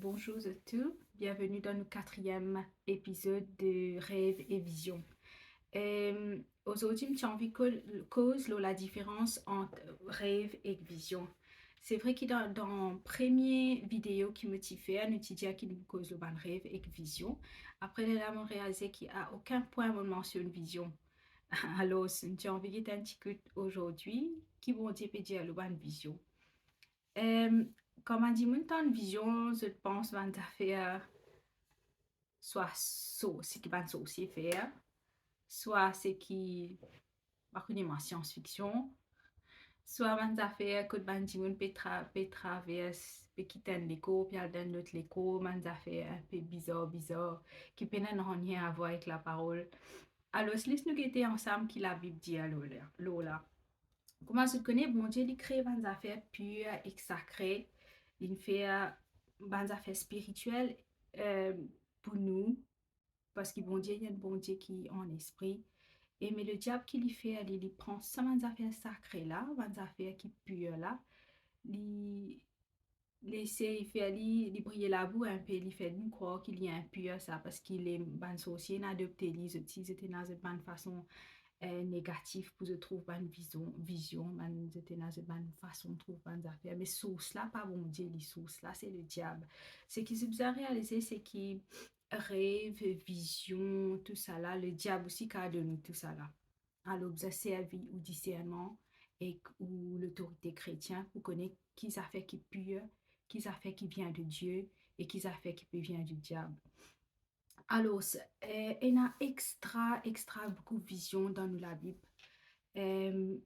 Bonjour à tous, bienvenue dans le quatrième épisode de Rêve et Vision. Aujourd'hui, j'ai envie de cause la différence entre rêve et vision. C'est vrai que dans la première vidéo qui me fait, nous dit qu'il nous cause le ban rêve et vision. Après, nous avons réalisé qu'à aucun point on mentionne vision. Alors, j'ai envie de discuter aujourd'hui qui vont dire le ban vision. Euh, Comme a dit, mon temps de vision, je pense, van faire soit ce qui va aussi faire, soit ce qui va connaître science-fiction, soit van faire que van dit, mon peut traverse, peut quitter l'écho, puis aller dans l'autre l'écho, van faire un peu bizarre, qui peut n'en rien à voir avec la parole. Alors, laisse nous guetter ensemble qui la Bible dit à Lola. Comment se connaît, bon Dieu, il crée des affaires pures et sacrées. Il fait des affaires spirituelles euh, pour nous, parce que bon Dieu, il y a un bon Dieu qui est en esprit. Et mais le diable qui lui fait, il prend ces des affaires sacrées là, des affaires qui pures là, il laisser, il fait, il briller la boue un peu, il fait nous croire qu'il y a un pur ça, parce qu'il est ban sorcier, n'a adopté les outils, c'était dans une bonne façon négatif pour se trouver une vision, c'était dans une façon de trouver une affaire. Mais source là, pas bon Dieu, les sources là, c'est le diable. Ce qui s'est bien réalisé, c'est qu'il rêve, vision, tout ça là, le diable aussi qui a donné tout ça là. Alors, vous avez servi au discernement et ou l'autorité chrétienne pour connaître qui a fait qui est pur, qui a fait qui vient de Dieu et qui a fait qui vient du diable. Alors, il y a extra beaucoup de visions dans la Bible. Euh,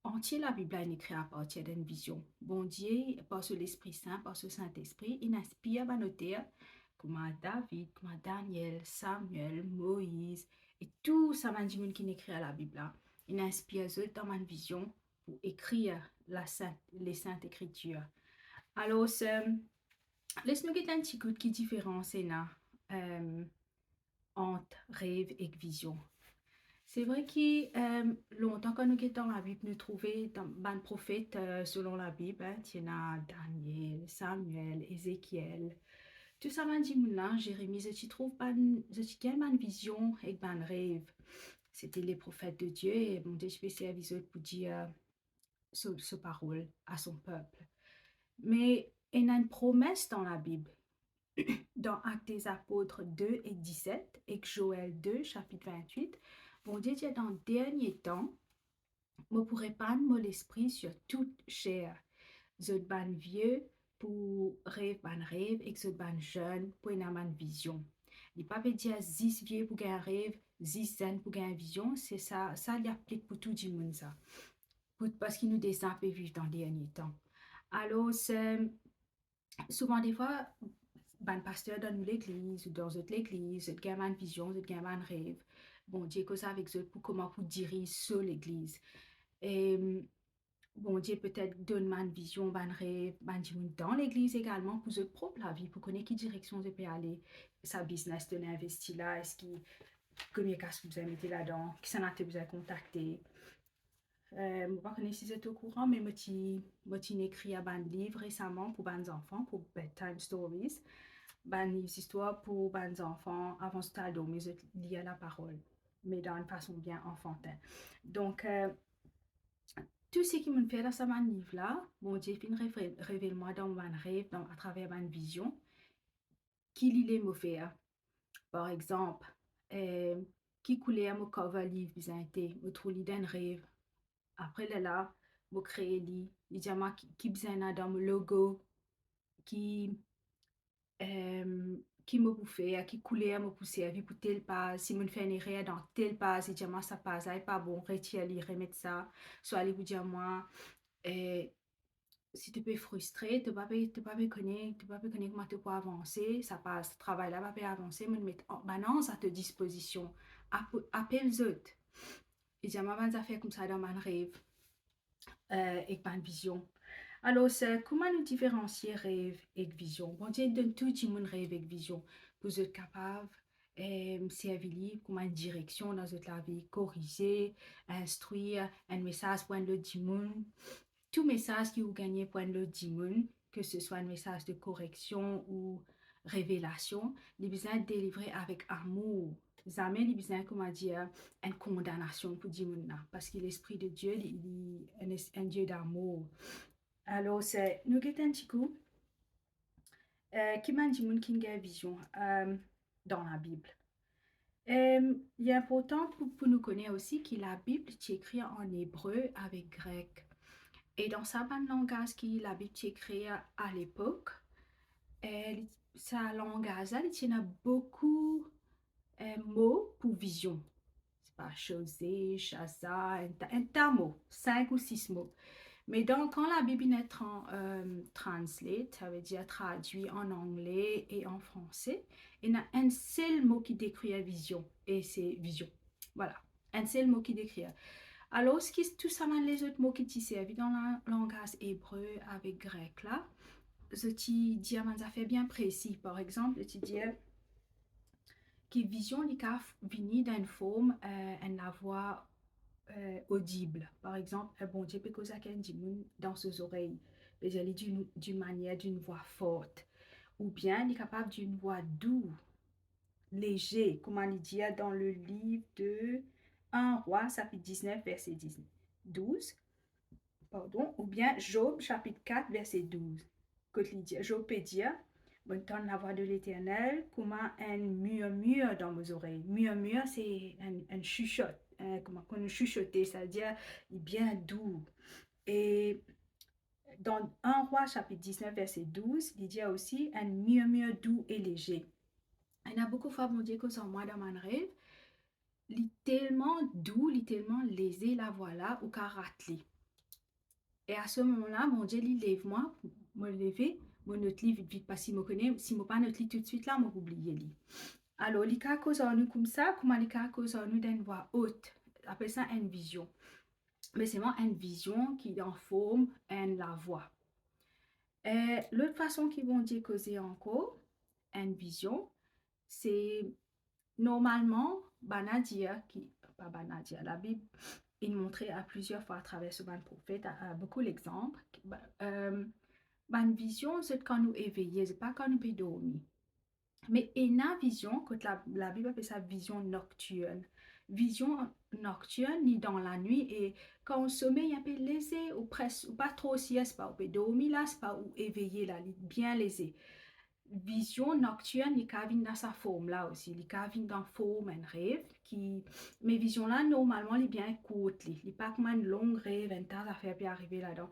Entier, la Bible est écrite à partir d'une vision. Bon Dieu, par l'Esprit Saint, par ce Saint-Esprit, il inspire à noter comme à David, comme à Daniel, Samuel, Moïse, et tout ça, qui est écrit à la Bible. Il inspire eux dans une vision pour écrire les Saintes Écritures. Alors, laisse-nous guetter un petit coup de qui différence entre rêve et vision. C'est vrai que longtemps quand nous étions dans la Bible, nous trouvons dans prophètes selon la Bible, hein, il y a Daniel, Samuel, Ézéchiel. Tout ça m'a dit, là, Jérémie, je trouve pas, je une vision et un rêve. C'était les prophètes de Dieu et mon Dieu, je vais servir pour dire ce parole à son peuple. Mais il y a une promesse dans la Bible dans Actes des Apôtres 2 et 17 et Joël 2, chapitre 28, bon Dieu dit dans le dernier temps, je ne pourrai pas mon l'esprit sur toute chair. Je ban vieux pour rêve et que je ban jeune pour une vision. Il ne pas dire 10 vieux pour un rêve, 10 jeunes pour une vision, c'est ça, ça l'applique pour tout le monde ça. Parce qu'il nous descend à vivre dans le dernier temps. Alors, souvent des fois, ban pasteur dans l'église ou dans une église, il y a une vision, il y a un rêve. Bon Dieu cause avec eux pour comment pour diriger sur l'église. Et bon Dieu peut-être donne une vision, un rêve, dans l'église également pour sa propre la vie, pour connaître quelle direction je peux aller, sa business de l'investir là, est-ce qu'il combien de vous avez mis là-dedans, qui s'en a besoin de contacter. Je ne sais pas si vous êtes au courant, mais j'ai écrit un livre récemment pour les enfants, pour Bedtime Stories. Des histoires pour les enfants avant de dormir, liées à la parole, mais d'une façon bien enfantine. Donc, tout ce qui me fait dans ce livre-là, bon Dieu, révèle-moi dans mon rêve, à travers ma vision, qu'il est me faire. Par exemple, qui coulait mon cover livre, me trouve d'un rêve. Après là, je crée il dit moi qui besoin dans mon logo, qui qui me bouffait, qui coulait, me poussait, vie pour tel pas, si me fait une erreur dans tel pas, si moi ça passe, ça pas bon, retirer, remettre ça, soit aller vous dire moi, si tu peux frustrer, tu pas connaître, tu pas connaître comment tu peux avancer, ça passe, travail là, pas avancer, me mettre en balance à ta disposition, appelle les autres. Et j'ai moi, ça fait comme ça dans mon rêve, et ma vision. Alors, comment nous différencier rêve et vision? Bon Dieu donne tout le monde rêve et vision. Vous êtes capable de servir comme une direction dans votre vie, corriger, instruire, un message pour l'autre monde. Tout message que vous gagnez pour l'autre monde, que ce soit un message de correction ou révélation, il besoin de délivrer avec amour. Jamais il besoin, comment dire, une condamnation pour dire parce que l'Esprit de Dieu, il est un Dieu d'amour. Alors, c'est, nous guettons un petit coup, qui m'a dit qu'il y a une vision dans la Bible. Il est important pour nous connaître aussi que la Bible est écrite en hébreu avec grec. Et dans sa bande langage qui la Bible est écrite à l'époque, sa langage, il y a beaucoup de mots pour vision. C'est pas Chosé, Chaza, un tas de mots, 5 ou 6 mots. Mais donc, quand la Bible est translate, ça veut dire traduit en anglais et en français, il y a un seul mot qui décrit la vision, et c'est vision. Voilà, un seul mot qui décrit. Alors, ce qui tout ça, les autres mots qui sont servis dans le langage hébreu avec grec là, je dis ça fait bien précis. Par exemple, je dis que vision, il vient d'une forme, la voix audible. Par exemple, bon Dieu peut causer dans ses oreilles, mais elle est d'une manière, d'une voix forte. Ou bien, il est capable d'une voix douce, léger, comme on dit dans le livre de 1 Roi, chapitre 19, verset 12. Pardon, ou bien Job, chapitre 4, verset 12. Job peut dire, j'entends la voix de l'Éternel comme un murmure dans mes oreilles. Murmure, c'est un chuchote, comment on chuchote, c'est-à-dire bien doux. Et dans 1 Roi, chapitre 19, verset 12, il dit aussi un murmure doux et léger. Il y a beaucoup de fois, mon Dieu, que dans moi, dans mon rêve, il est tellement doux, il est tellement léger, la voix là, ou qu'à rateler. Et à ce moment-là, mon Dieu, il lève-moi, me lever, mon notre livre vite parce qu'il me connaît, si me pas notre livre tout de suite là, me oublier lui. Alors, il a cause nous comme ça, comment il a cause nous d'une voix haute. Appelle ça une vision. Mais c'est vraiment une vision qui en forme la voix. L'autre façon qu'ils vont dire causer encore, une vision, c'est normalement, Banadia, pas Banadia, la Bible, il montrait à plusieurs fois à travers ce ban prophète, à beaucoup l'exemple. Ban vision, c'est quand nous éveillons, c'est pas quand nous dormir. Mais une vision, quand la Bible appelle ça vision nocturne. Vision nocturne, ni dans la nuit, et quand on sommeille un peu lésé, ou presque, ou pas trop sieste, pas, ou peut dormir là, c'est pas, ou éveillé là, bien lésé. Vision nocturne, il vient dans sa forme là aussi, il vient dans forme un rêve qui, mais vision là normalement il est bien courte, il n'est pas comme un long rêve, un tas d'affaires puis arriver là-dedans.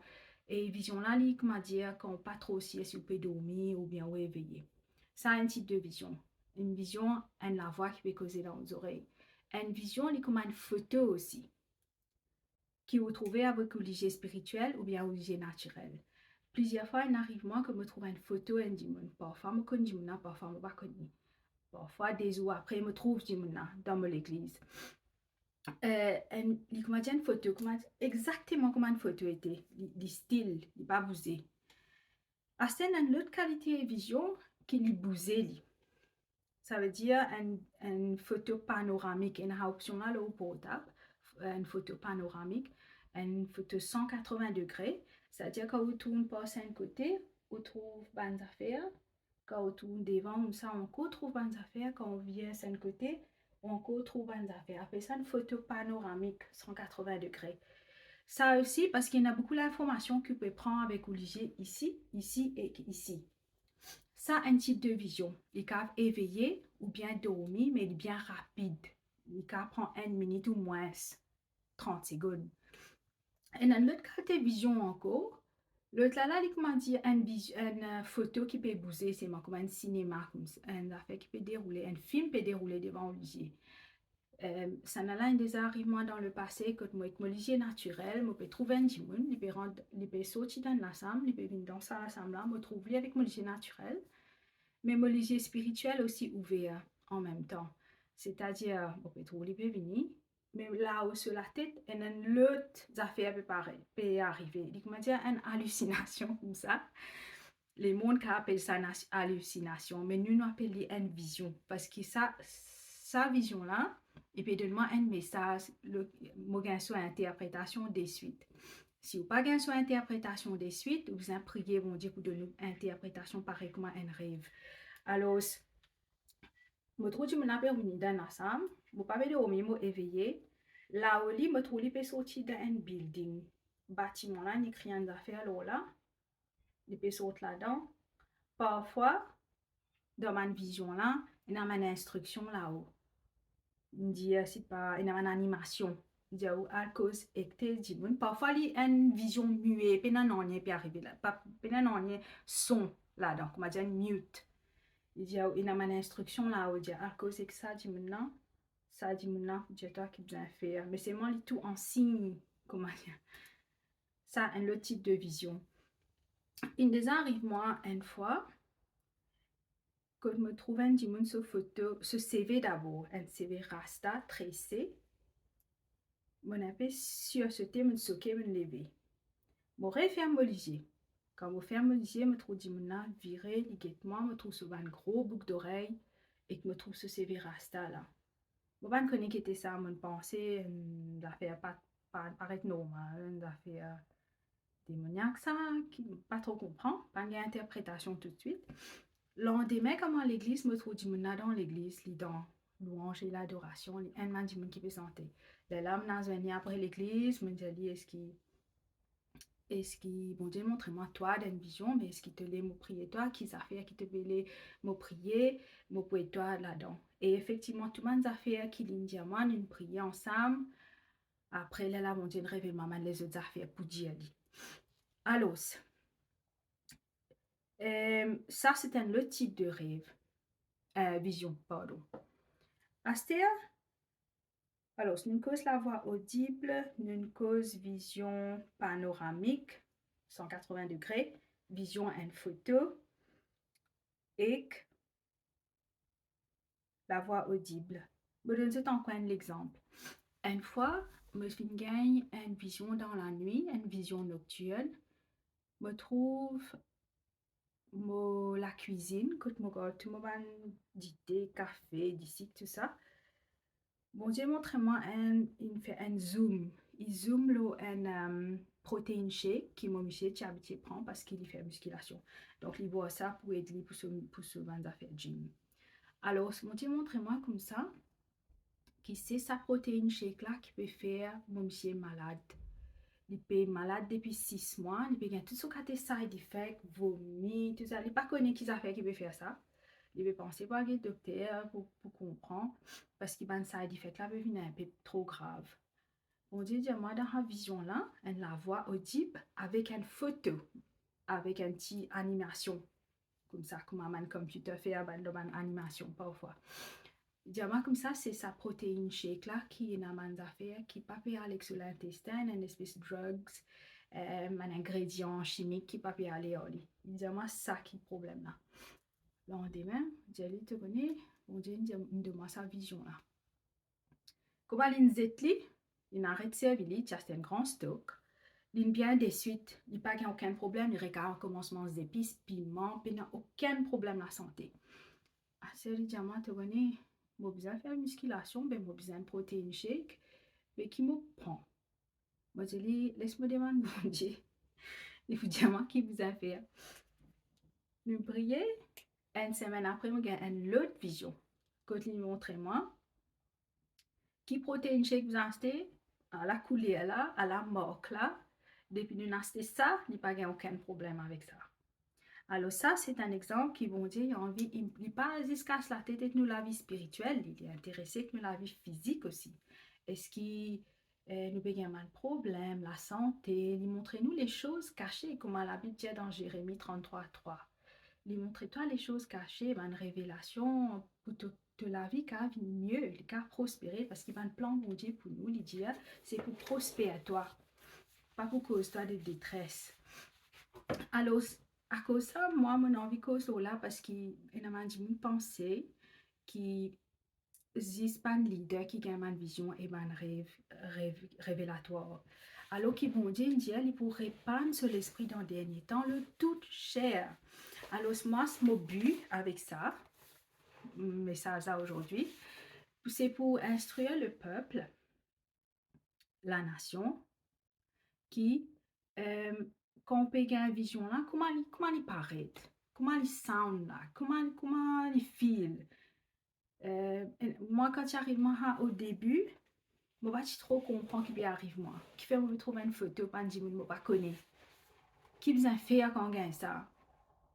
Et vision là, il comment dire qu'on pas trop si on peut dormir ou bien ou éveillé. Ça un type de vision. Une vision, la voix qui peut causer dans les oreilles. Une vision, il est comme une photo aussi, qui vous trouvez avec l'objet spirituel ou bien l'objet naturel. Plusieurs fois, il arrive moi que me trouve une photo et dit parfois me connais parfois me pas connais. Parfois des jours après me trouve dans l'église. Il comment dire une photo, exactement comment une photo était, le style, il pas bougé. À une autre qualité de vision qui lui bougé. Ça veut dire une photo panoramique, une option là au portable, une photo panoramique, une photo 180 degrés. C'est-à-dire quand on tourne par un côté, on trouve bonnes affaires. Quand on tourne devant, ça, on trouve bonnes affaires. Quand on vient à un côté, on trouve bonnes affaires. Après ça, une photo panoramique 180 degrés. Ça aussi, parce qu'il y a beaucoup d'informations que vous pouvez prendre avec Olivier ici, ici et ici. Ça, un type de vision. Il peut éveillé ou bien dormi, mais il est bien rapide. Il peut prendre 1 minute ou moins 30 secondes. Et dans l'autre cas de vision encore, l'autre là, il m'a dit une photo qui peut bouger, c'est comme un cinéma, une affaire qui peut dérouler, un film peut dérouler devant Olivier. Ça n'a là des arrivements dans le passé que moi avec mon lycée naturel, je peux trouver un dimon, il peut sortir dans l'ensemble, il peut venir dans ça l'ensemble là, me trouver avec mon lycée naturel, mais mon lycée spirituel aussi ouvert en même temps. C'est-à-dire, on peut trouver, il peut venir, mais là-haut sur la tête, il y a une autre affaire peut arriver. Il comment dire une hallucination comme ça. Les mondes qui appellent ça une hallucination, mais nous appelons une vision parce que sa vision là, il peut donner un message, le mot soit interprétation des suites. Si vous n'avez pas son interprétation des suites, vous en priez, bon Dieu, pour donner une interprétation pareille comme un rêve. Alors, je trouve que je me dans ensemble, vous pas de au même éveillé. Là où je trouve que peut sortir d'un building, bâtiment là, il écrit une affaire là, il peut sortir là-dedans. Parfois, dans ma vision là, il y a une instruction là-haut. Il dit, c'est pas, il y a une animation. Il dit, à cause de Jimoun. Parfois, il y a une vision muette, puis il y a arrivé là, puis il y a son là-dedans, comme on dit, mute. Il dit, il y a une instruction là-haut. Il dit, à cause de ça, Jimoun là, ça, Jimoun là, c'est toi qui dois faire. Mais c'est moi, tout en signe, comment dire. Ça, un autre type de vision. Il nous arrive, moi, une fois, que je me trouve un Jimoun sur photo, ce CV d'abord, un CV Rasta, tressé. Mon appel sur ce thème, je suis levé. Mon referme l'olivier. Quand je ferme l'olivier, je trouve Jimoun viré, liquidement, je trouve souvent un gros boucle d'oreille et que je trouve ce CV Rasta là. Je ne connais pas qui ça, mon pensée, d'affaire pas paraître normal, d'affaire démoniaque, ça, qui pas trop comprend, pas d'interprétation tout de suite. Lendemain, comme à l'église, je trouve Jimoun dans l'église, dans louange et l'adoration, un man Jimoun qui peut sentir. Les lames dans un après l'église, je me dis, est-ce qu'il, bon Dieu, montre-moi toi d'une vision, mais est-ce qu'il te laisse me prier toi, qui s'affaire qui te veut me prier toi là-dedans. Et effectivement, tout le monde affaires qui dit à moi, nous prier ensemble. Après, là, mon Dieu, ne révèle maman les autres affaires pour dire. Alors, ça, c'est un autre type de rêve, vision, pardon. Astéa, alors, nous cause la voix audible, nous cause vision panoramique, 180 degrés, vision en photo, et la voix audible. Je donne encore un exemple. Une fois, je gagne une vision dans la nuit, une vision nocturne. Je trouve la cuisine, quand je regarde tout le monde du thé, café, d'ici, tout ça. Bon Dieu, montre-moi il fait un zoom. Il zoom là un protéine shake qui mon monsieur habitué prend parce qu'il fait musculation. Donc il boit ça pour aider pour ce bande à faire gym. Alors, mon Dieu, montre-moi comme ça qui c'est sa protéine shake là qui peut faire mon monsieur malade. Il peut être malade depuis 6 mois, il peut gagner tout ce qui a side effects, vomi, tout ça. Il n'est pas connu qui a fait qui peut faire ça. Il veut penser par le docteur pour comprendre parce qu'il y a un side effect là peut venir un peu trop grave. On dit moi dans la vision là, on la voit audible avec une photo, avec une petite animation comme ça, comme un computer fait une animation parfois. Diamant comme ça, c'est sa protéine shake là qui est une affaire qui pas aller sur l'intestin, une espèce de drugs, un ingrédient chimique qui pas aller au lit. Diamant ça qui est le problème là. Lendemain, j'ai te connais, on dit de moi sa vision là. Comme l'inzetli, il arrête de servir, il a un grand stock. Il bien des suites, il n'y a aucun problème, il regarde commencement d'épices, piments, il n'a aucun problème la santé. Ah, c'est le diamant te connais. J'ai besoin de faire musculation, ben j'ai besoin de protéine shake, mais qui me prend. Moi, je dis, laisse-moi demander, mon Dieu. Il faut dire moi qui vous a fait. Nous prier, une semaine après, j'ai une autre vision. Quand il montre moi, qui protéine shake vous achetez, à la coulée là, à la marque là, depuis nous acheté ça, il n'y a pas aucun problème avec ça. Alors ça, c'est un exemple qui vont dire, il a envie, il n'est pas jusqu'à la tête de nous la vie spirituelle, il est intéressé que nous la vie physique aussi. Est-ce qu'il nous avons un problème, la santé, il montre nous les choses cachées, comme à l'habitude dit dans Jérémie 33:3. Il montre toi les choses cachées, une révélation pour toute la vie qui a mieux, qui a prospéré, parce qu'il va un plan bon Dieu pour nous, il dit, c'est pour prospérer toi, pas pour cause toi de détresse. Alors, à cause de ça, moi, mon envie cause là parce qu'il y a une pensée qui existe pas un leader qui a une vision et un rêve révélatoire. Alors qu'ils vont dire, il pour répandre sur l'esprit dans le dernier temps, le tout cher. Alors, moi, mon but avec ça, message ça aujourd'hui, c'est pour instruire le peuple, la nation, qui Euh, quand on peut gagner une vision là, comment il paraît? Comment il sound là? Comment il feel? Moi, quand j'arrive moi, au début, je ne pas trop comprendre qui arrive moi. Qui fait me trouver une photo, pas dire je ne pas connaître. Qui besoin faire quand on gagne ça?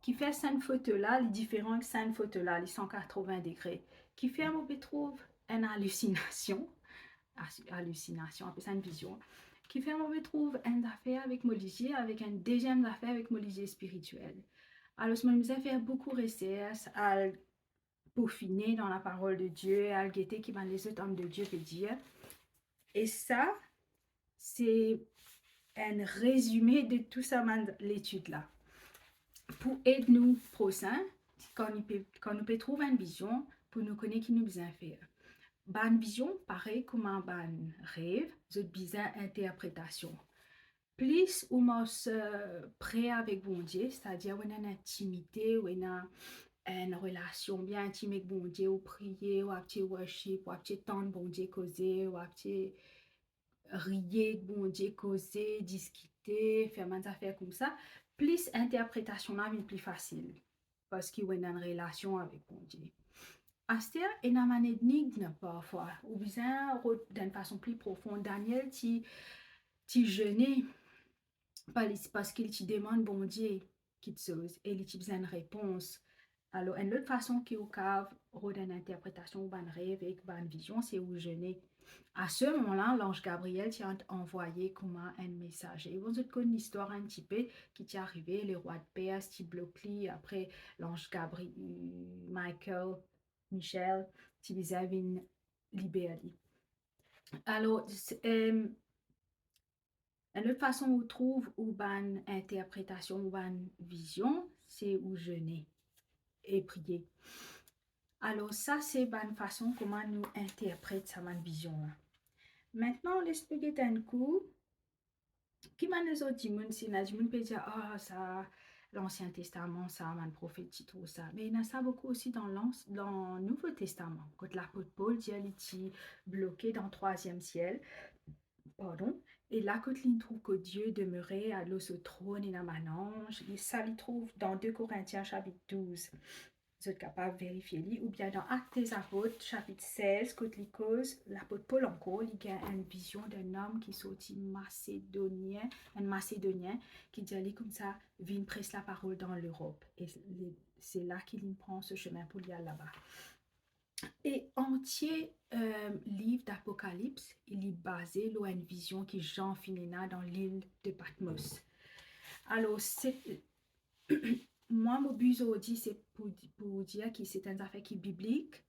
Qui fait cette photo là, les différents que cette photo là, les 180 degrés. Qui fait me trouve une hallucination, hallucination, appelle ça une vision. Qui fait me trouve une affaire avec Moligier, avec une deuxième affaire avec Moligier spirituel. Alors, je me fait beaucoup de recherches, à peaufiner dans la parole de Dieu, à guetter qui va les autres hommes de Dieu veut dire. Et ça, c'est un résumé de tout ça, l'étude là. Pour aider nous prochains, quand nous peut trouver une vision, pour nous connaître qui nous besoin faire. Une vision, pareil comme un rêve, c'est bizarre interprétation. Plus ou moins prêt avec bon Dieu, c'est-à-dire on a une intimité, on a une relation bien intime avec bon Dieu, ou prier, ou petit worship, ou petit temps de bon Dieu causer, ou petit rier, bon Dieu causer, discuter, faire des affaires comme ça. Plus interprétation là, est plus facile, parce qu'il y a une relation avec bon Dieu. Astir est une énigme parfois, ou bien d'une façon plus profonde. Daniel, tu jeûnes parce qu'il te demande bon Dieu quelque chose et il te besoin une réponse. Alors, une autre façon qui est au cas d'une interprétation ou d'un rêve et d'une vision, c'est où jeûner. À ce moment-là, l'ange Gabriel t'a envoyé comme un message. Et vous avez une histoire un petit peu qui t'est arrivé, le roi de Perse, qui bloqué, après l'ange Gabriel, Michel, qui vous avez libéré. Alors, une autre façon où on trouve une interprétation ou une vision, c'est où jeûner et prier. Alors ça, c'est une façon comment nous interprète cette vision-là. Maintenant, l'expliquer un coup, qui m'a nous dit, si nous peut dire, ah, ça, l'Ancien Testament, ça, un prophète, tout ça. Mais il y en a ça beaucoup aussi dans le Nouveau Testament. Quand l'apôtre Paul dit, il est bloqué dans le 3e ciel, pardon, et là, quand il trouve que Dieu demeurait à l'eau au trône et dans un ange, et ça, il trouve dans 2 Corinthiens, chapitre 12. Vous êtes capable de vérifier, ou bien dans Actes des Apôtres, chapitre 16, quand il cause, l'apôtre Paul encore, il a une vision d'un homme qui sortit macédonien, un macédonien, qui dit comme ça, vient presse la parole dans l'Europe. Et c'est là qu'il prend ce chemin pour y aller là-bas. Et entier livre d'Apocalypse, il est basé sur une vision qui Jean Finina dans l'île de Patmos. Alors, moi, mon but aujourd'hui, c'est pour dire que c'est une affaire qui est biblique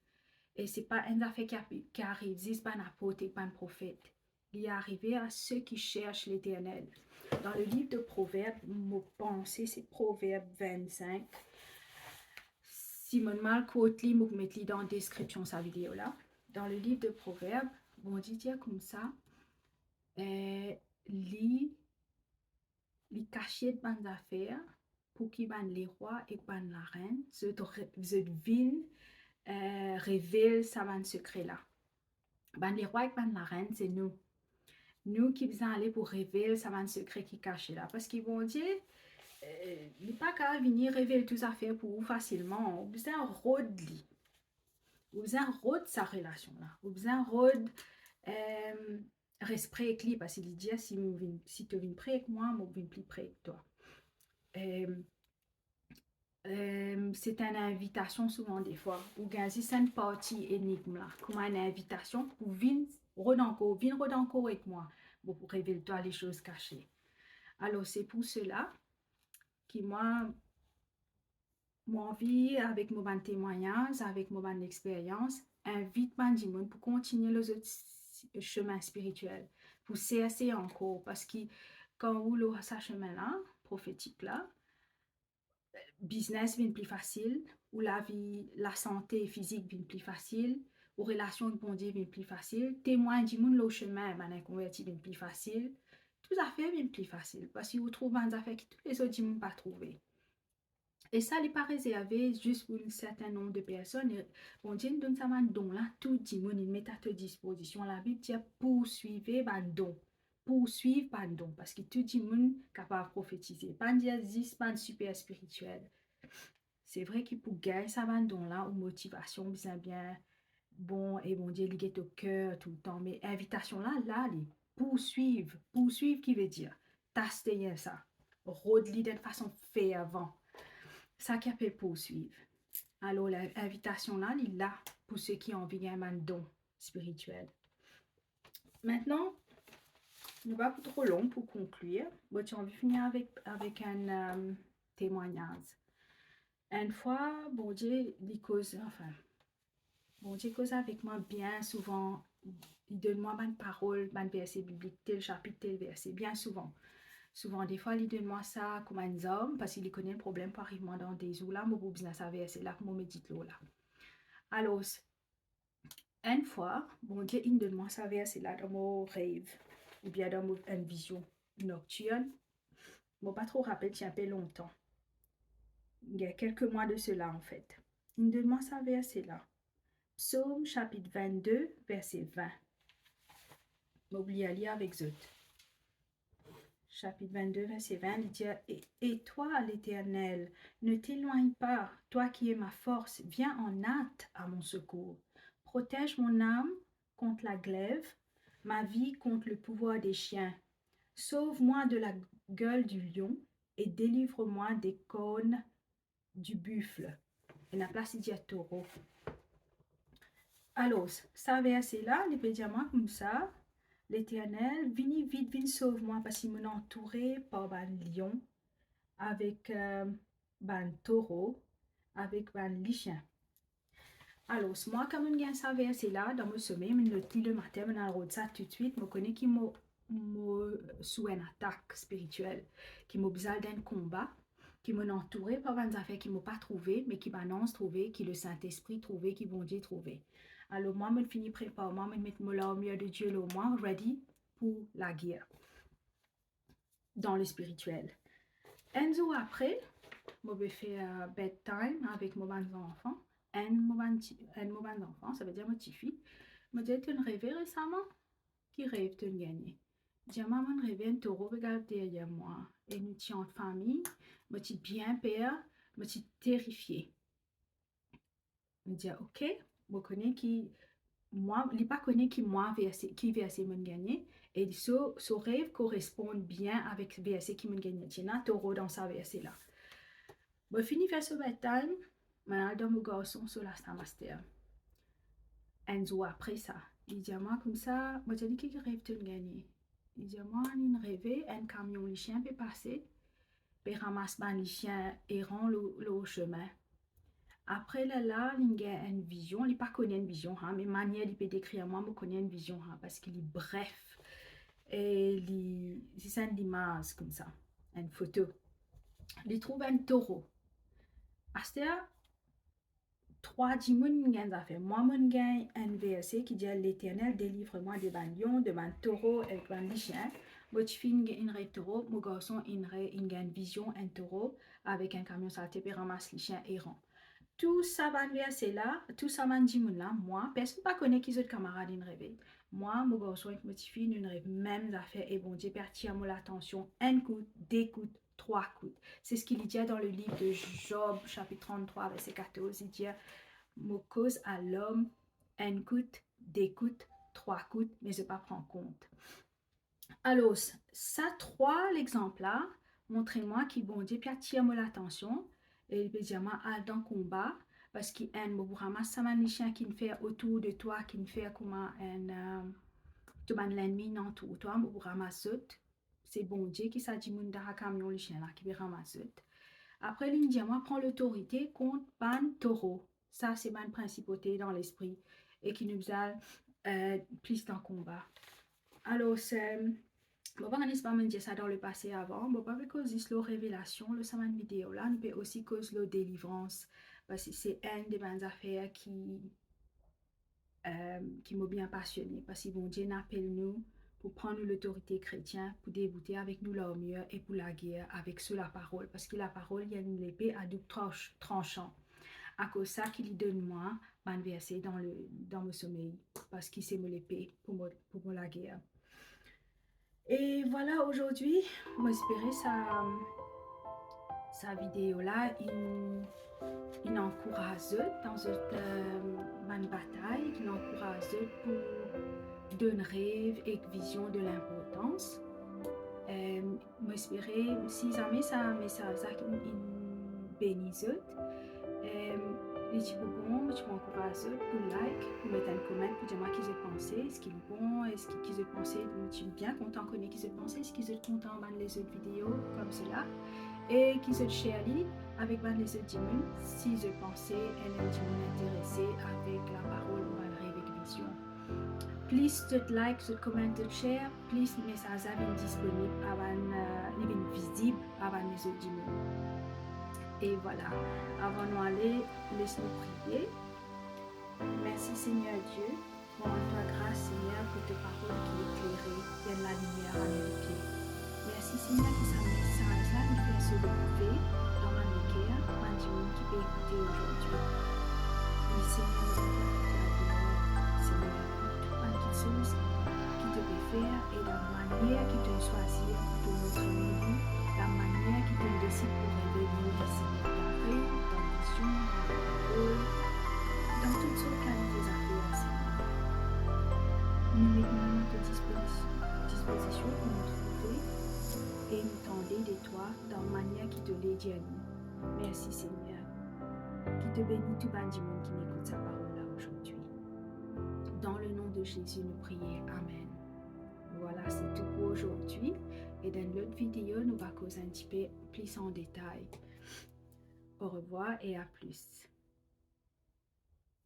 et c'est pas une affaire qui arrive, c'est pas un apôtre et pas un prophète. Il est arrivé à ceux qui cherchent l'Éternel. Dans le livre de Proverbes, mon pensée, c'est Proverbe 25. Simon Malkotli, je vais mettre dans la description de sa vidéo là. Dans le livre de Proverbes, bon, dit comme ça, les cachets de bonnes affaires pour qui ban les rois et ban la reine, vous vin révèle ça ban secret là. Ban les rois et ban la reine, c'est nous. Nous qui faisons aller pour révéler ça ban secret qui caché là. Parce qu'ils vont dire, il n'est pas qu'à venir révéler toutes les affaires pour vous facilement. Vous avez un rôle de lui. Vous avez un rôle de sa relation là. Vous avez un rôle reste près avec lui parce qu'il dit si tu viens près avec moi, je viens plus près avec toi. C'est une invitation souvent des fois. Ou bien c'est une partie énigme là, comme une invitation pour venir encore avec moi, pour révéler toi les choses cachées. Alors c'est pour cela que moi envie avec mon témoignage, avec mon expérience, invite mon pour continuer les autres chemins spirituels, pour cesser encore, parce que quand on roule ce chemin là, prophétique là, business vient plus facile, ou la vie, la santé physique vient plus facile, ou relation avec bon Dieu vient plus facile, témoin du monde le chemin, maintenant converti vient plus facile, tout à fait vient plus facile, parce que vous trouvez des affaires que tous les autres ne pas trouver. Et ça n'est pas réservé juste pour un certain nombre de personnes. Bon Dieu nous donne ça un don là, tout le monde il met à ta disposition. La Bible dit poursuivez un don poursuivre par don, parce que tout le monde est capable de prophétiser. Pas dire, pas super spirituel. C'est vrai qu'il peut gagner ça don là, ou motivation, bien, bon, et bon Dieu, il est au cœur tout le temps. Mais invitation là, les poursuivre qui veut dire, taster ça, rôder de façon fait avant. Ça qui appelle poursuivre. Alors, l'invitation là, il est là pour ceux qui ont envie d'un don spirituel. Maintenant, ne pas trop long pour conclure. Bon, tu as envie de finir avec un témoignage. Une fois, bon Dieu, bon Dieu cause avec moi bien souvent. Il donne moi une parole, un verset biblique, tel chapitre, tel verset, bien souvent. Souvent, des fois, il donne moi ça comme un homme, parce qu'il connaît le problème, par exemple, dans des eaux là, mon besoin ça verset là, mon médite l'eau là. Alors, une fois, bon Dieu, il donne moi ça verset là dans mon rêve, ou bien dans une vision nocturne. Bon, pas trop rappelé, tiens, pas longtemps. Il y a quelques mois de cela, en fait. Il donne moi ça verset là. Psaume chapitre 22, verset 20. M'oublie à lire avec Zot. Chapitre 22, verset 20, il dit et toi, l'Éternel, ne t'éloigne pas, toi qui es ma force, viens en hâte à mon secours. Protège mon âme contre la glaive, ma vie contre le pouvoir des chiens. Sauve-moi de la gueule du lion et délivre-moi des cornes du buffle. Et la place, il dit taureau. Alors, ça verset là, il peut dire moi comme ça. L'Éternel, vini vite, vite, sauve-moi, parce qu'il m'a entouré par un lion, avec un taureau, avec un lichen. Alors, moi, comme je gagne ça verset là, dans mon sommeil, je le dis le matin, je le ça tout de suite, je connais qu'il m'a sous une attaque spirituelle, qui m'a besoin d'un combat, qui m'a entouré par des affaires qui ne m'ont pas trouvé, mais qui m'annonce trouvé, qui le Saint-Esprit trouvé, qui bon Dieu trouvé. Alors moi, je finis préparer, moi, je mets mon là au milieu de Dieu, là, au moins, ready pour la guerre, dans le spirituel. Un jour après, je vais faire bedtime avec mon enfant. Un moment d'enfant, ça veut dire mon petit fille. Je dis, tu as rêvé récemment? Qui rêve de gagner? Je dis, maman, rêvé un taureau, regarde derrière moi. Et nous étions en famille, je suis bien peur, je suis terrifiée. Je dis, ok, je connais qui, moi, je ne pas connais qui moi, qui verset me gagner. Et ce rêve correspond bien avec le verset qui me gagne. Il y a un taureau dans ce verset-là. Je finis faire ce bedtime, je dans mon garçon sur la master. Un jour après ça, il dit à moi comme ça, moi j'ai dit qu'il rêve de gagner. Il dit à moi, il rêvait, un camion les chiens peut passer, puis ramasse les chiens errant le chemin. Après là, il a une vision, il n'a pas connu une vision, hein, mais manière il peut décrire moi, je connais une vision, hein, parce qu'il est bref. Et c'est une image comme ça, une photo. Il trouve un taureau. Astea, 3 gagne affaire. Moi, mon gagne un verset qui dit l'Éternel délivre-moi des lions, de ban taureau et de chiens. Moi, tu fais une taureau, mon garçon, il gagne vision, un taureau avec un camion salté et ramasse les chiens errants. Tout ça va verset là, tout ça m'a dit là, moi, personne ne connaît qui autres camarades in rêve. Moi, mon garçon avec mon petit fille, nous rêve même affaires et bon Dieu partir à mon attention, un coup, deux coups, 3 coups. C'est ce qu'il dit dans le livre de Job, chapitre 33, verset 14. Il dit, me cause à l'homme, un coup, deux coups, 3 coups, mais je ne pas prendre compte. Alors, ça, 3 l'exemple là, montrez-moi qui bon Dieu partir à mon attention. Et il peut dire, moi, dans le combat, parce qu'il y a un mot pour ramasser un chien qui ne fait autour de toi, qui ne fait comme un, tu ban l'ennemi non tout toi, pour ramasser. C'est bon Dieu qui s'est dit, mon d'un camion, le chien là, qui veut ramasser. Après, il dit, moi, prends l'autorité contre ban taureau. Ça, c'est ban principauté dans l'esprit et qui nous a plus dans le combat. Alors, c'est. Bon, on n'est pas dire ça dans le passé avant. Bon, pas cause de la révélation, le semaine vidéo là, on peut aussi cause la délivrance. Parce que c'est une des bonnes affaires qui m'a bien passionné. Parce que bon Dieu appelle nous pour prendre l'autorité chrétienne, pour débuter avec nous leur mieux et pour la guerre avec sous la parole. Parce que la parole, il y a une épée à double tranchant. À cause de ça qu'il donne moi, un verset dans mon sommeil. Parce qu'il sait me l'épée pour la guerre. Et voilà, aujourd'hui, moi espérer sa vidéo là, il encourage dans cette bataille, il encourage pour donner rêve et vision de l'importance. Moi espérer si jamais ça message il bénisse. Les petits bonbons, tu m'encourages pour like, pour mettre un comment, pour dire moi qu'ils aient pensé, ce qu'ils est bon, est-ce qu'ils aient pensé, je suis bien content qu'on ait qu'ils aient pensé, est-ce qu'ils aient content de les autres vidéos comme cela, et qu'ils aient share avec les autres dimanches, s'ils aient pensé, et les dimanches intéressés avec la parole ou la révision. Please like, comment, share, please message est disponible avant, visible avant les autres dimanches. Et voilà, avant d'aller, laisse-nous prier. Merci Seigneur Dieu, pour ta grâce Seigneur, pour tes paroles qui éclairent et la lumière à mes pieds. Merci Seigneur que ça message là nous fait se lever dans ma cœur, ma Dieu qui peut écouter aujourd'hui. Oui Seigneur, nous avons la Seigneur, pour toute chose qui te peut faire et la manière qui te choisit pour notre vie, la manière qui te décide pour révéler les Seigneur. Dans toutes sortes de affaires, Seigneur. Nous mettons à notre disposition pour nous trouver et nous tendre de toi dans la manière qui te l'est dit à nous. Merci Seigneur. Qui te bénit tout le monde qui m'écoute sa parole là aujourd'hui. Dans le nom de Jésus, nous prions. Amen. Voilà, c'est tout pour aujourd'hui. Et dans l'autre vidéo, nous allons causer un petit peu plus en détail. Au revoir et à plus.